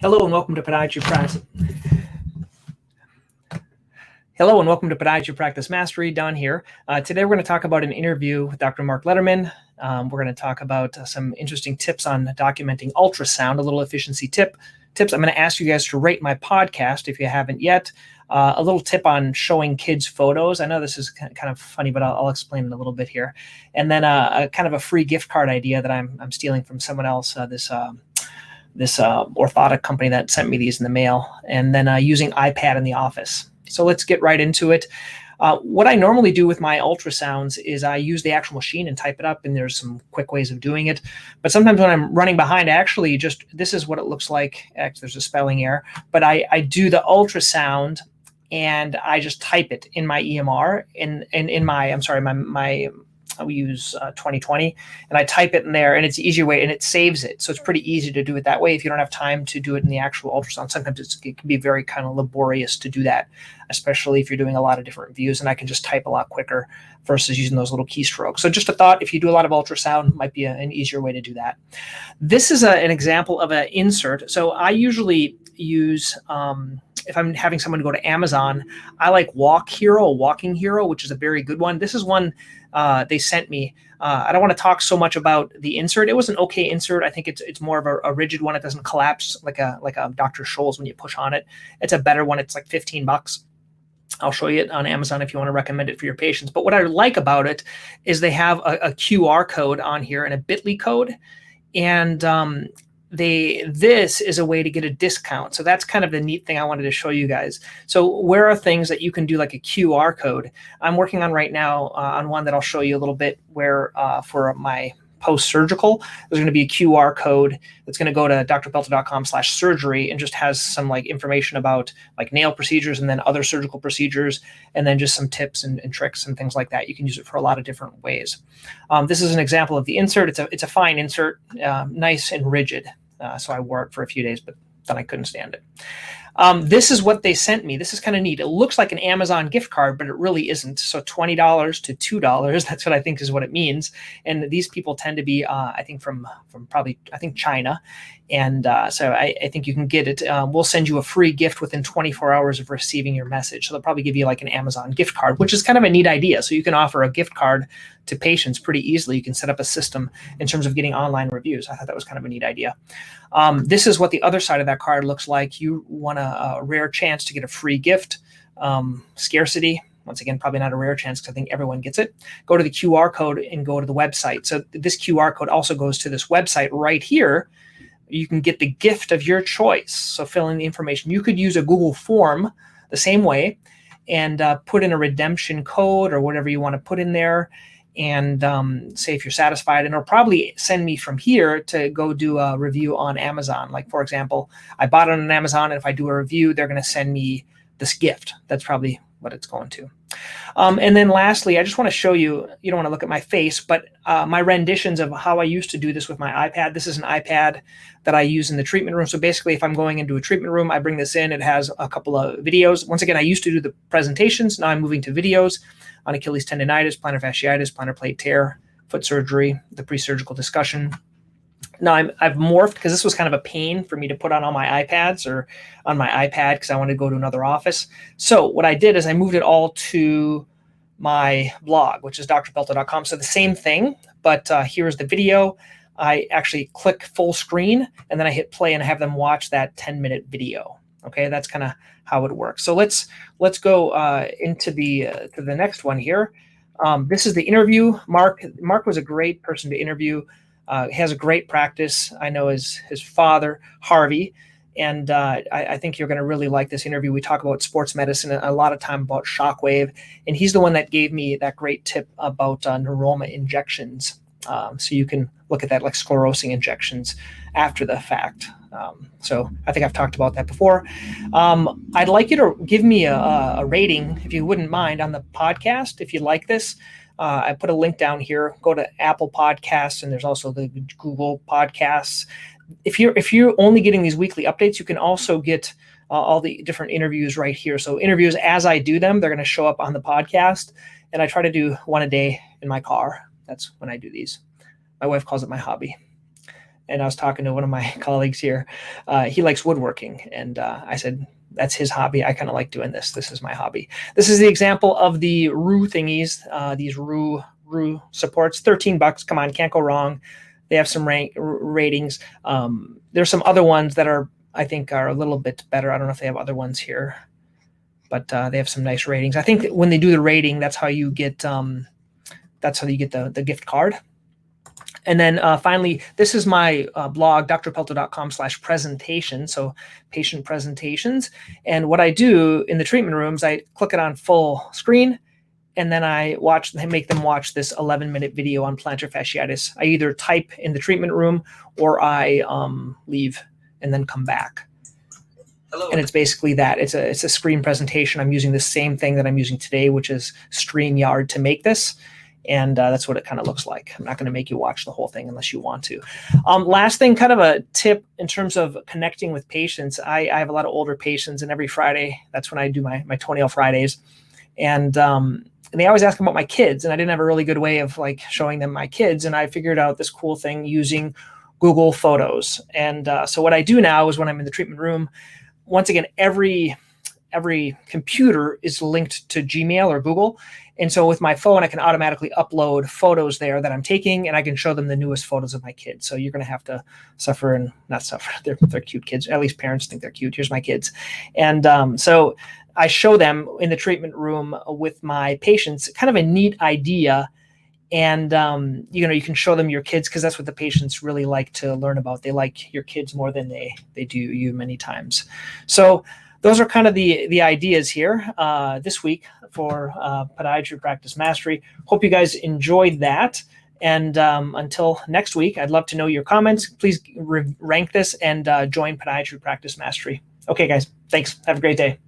Hello and welcome to Podiatry Practice. Hello and welcome to Podiatry Practice Mastery. Don here. Today we're going to talk about an interview with Dr. Mark Letterman. We're going to talk about some interesting tips on documenting ultrasound, a little efficiency tips. I'm going to ask you guys to rate my podcast if you haven't yet. A little tip on showing kids photos. I know this is kind of funny, but I'll explain it a little bit here. And then a kind of a free gift card idea that I'm stealing from someone else. This orthotic company that sent me these in the mail, and then using iPad in the office. So let's get right into it. What I normally do with my ultrasounds is I use the actual machine and type it up, and there's some quick ways of doing it. But sometimes when I'm running behind, this is what it looks like. Actually, there's a spelling error, but I do the ultrasound and I just type it in my EMR we use 2020, and I type it in there, and it's an easier way, and it saves it. So it's pretty easy to do it that way if you don't have time to do it in the actual ultrasound. Sometimes it can be very kind of laborious to do that, especially if you're doing a lot of different views, and I can just type a lot quicker versus using those little keystrokes. So just a thought, if you do a lot of ultrasound, might be an easier way to do that. This is an example of an insert. So I usually use, if I'm having someone go to Amazon, I like Walking Hero, which is a very good one. This is one they sent me. I don't want to talk so much about the insert. It was an okay insert. I think it's more of a rigid one. It doesn't collapse like a Dr. Scholl's when you push on it. It's a better one. It's like $15. I'll show you it on Amazon if you want to recommend it for your patients. But what I like about it is they have a QR code on here and a bit.ly code. And this is a way to get a discount. So that's kind of the neat thing I wanted to show you guys. So where are things that you can do like a QR code? I'm working on right now on one that I'll show you a little bit where for my post-surgical, there's going to be a QR code that's going to go to drpelto.com/surgery and just has some like information about like nail procedures and then other surgical procedures, and then just some tips and tricks and things like that. You can use it for a lot of different ways. This is an example of the insert. It's a fine insert, nice and rigid. So I wore it for a few days, but then I couldn't stand it. This is what they sent me. This is kind of neat. It looks like an Amazon gift card, but it really isn't. So $20 to $2, that's what I think is what it means. And these people tend to be, I think from probably, China. And so I think you can get it. We'll send you a free gift within 24 hours of receiving your message. So they'll probably give you like an Amazon gift card, which is kind of a neat idea. So you can offer a gift card to patients pretty easily. You can set up a system in terms of getting online reviews. I thought that was kind of a neat idea. This is what the other side of that card looks like. You want a rare chance to get a free gift. Scarcity, once again, probably not a rare chance because I think everyone gets it. Go to the QR code and go to the website. So this QR code also goes to this website right here. You can get the gift of your choice. So fill in the information. You could use a Google form the same way and put in a redemption code or whatever you want to put in there, and say if you're satisfied, and it'll probably send me from here to go do a review on Amazon. Like, for example, I bought it on Amazon, and if I do a review, they're going to send me this gift. That's probably what it's going to. And then lastly, I just want to show you, you don't want to look at my face, but my renditions of how I used to do this with my iPad. This is an iPad that I use in the treatment room. So basically, if I'm going into a treatment room, I bring this in. It has a couple of videos. Once again, I used to do the presentations. Now I'm moving to videos on Achilles tendonitis, plantar fasciitis, plantar plate tear, foot surgery, the pre-surgical discussion. Now I've morphed because this was kind of a pain for me to put on all my iPads or on my iPad because I wanted to go to another office. So what I did is I moved it all to my blog, which is drpelto.com. So the same thing, but here's the video. I actually click full screen and then I hit play and I have them watch that 10-minute video. Okay, that's kind of how it works. So let's go into the next one here. This is the interview. Mark was a great person to interview. He has a great practice. I know his father, Harvey, and I think you're going to really like this interview. We talk about sports medicine a lot of time, about shockwave, and he's the one that gave me that great tip about neuroma injections. So you can look at that like sclerosing injections after the fact. So I think I've talked about that before. I'd like you to give me a rating, if you wouldn't mind, on the podcast. If you like this, I put a link down here. Go to Apple Podcasts, and there's also the Google Podcasts. If you're only getting these weekly updates, you can also get all the different interviews right here. So interviews, as I do them, they're going to show up on the podcast. And I try to do one a day in my car. That's when I do these. My wife calls it my hobby. And I was talking to one of my colleagues here. He likes woodworking. And I said, that's his hobby. I kind of like doing this. This is my hobby. This is the example of the Rue thingies, these Rue supports, $13. Come on, can't go wrong. They have some ratings. There's some other ones that I think are a little bit better. I don't know if they have other ones here, but they have some nice ratings. I think when they do the rating, that's how you get the gift card. And then finally, this is my blog, drpelto.com/presentation. So patient presentations. And what I do in the treatment rooms, I click it on full screen, and then I make them watch this 11-minute video on plantar fasciitis. I either type in the treatment room or I leave and then come back. Hello. And it's basically that. It's a screen presentation. I'm using the same thing that I'm using today, which is StreamYard to make this. And that's what it kind of looks like. I'm not going to make you watch the whole thing unless you want to. Last thing, kind of a tip in terms of connecting with patients. I have a lot of older patients, and every Friday, that's when I do my toenail Fridays. And they always ask about my kids, and I didn't have a really good way of like showing them my kids. And I figured out this cool thing using Google Photos. And so what I do now is when I'm in the treatment room, once again, every computer is linked to Gmail or Google. And so with my phone, I can automatically upload photos there that I'm taking, and I can show them the newest photos of my kids. So you're going to have to suffer and not suffer. They're cute kids. At least parents think they're cute. Here's my kids. And so I show them in the treatment room with my patients, kind of a neat idea. And, you can show them your kids because that's what the patients really like to learn about. They like your kids more than they do you many times. So those are kind of the ideas here this week for Podiatry Practice Mastery. Hope you guys enjoyed that. And until next week, I'd love to know your comments. Please rank this and join Podiatry Practice Mastery. Okay, guys, thanks. Have a great day.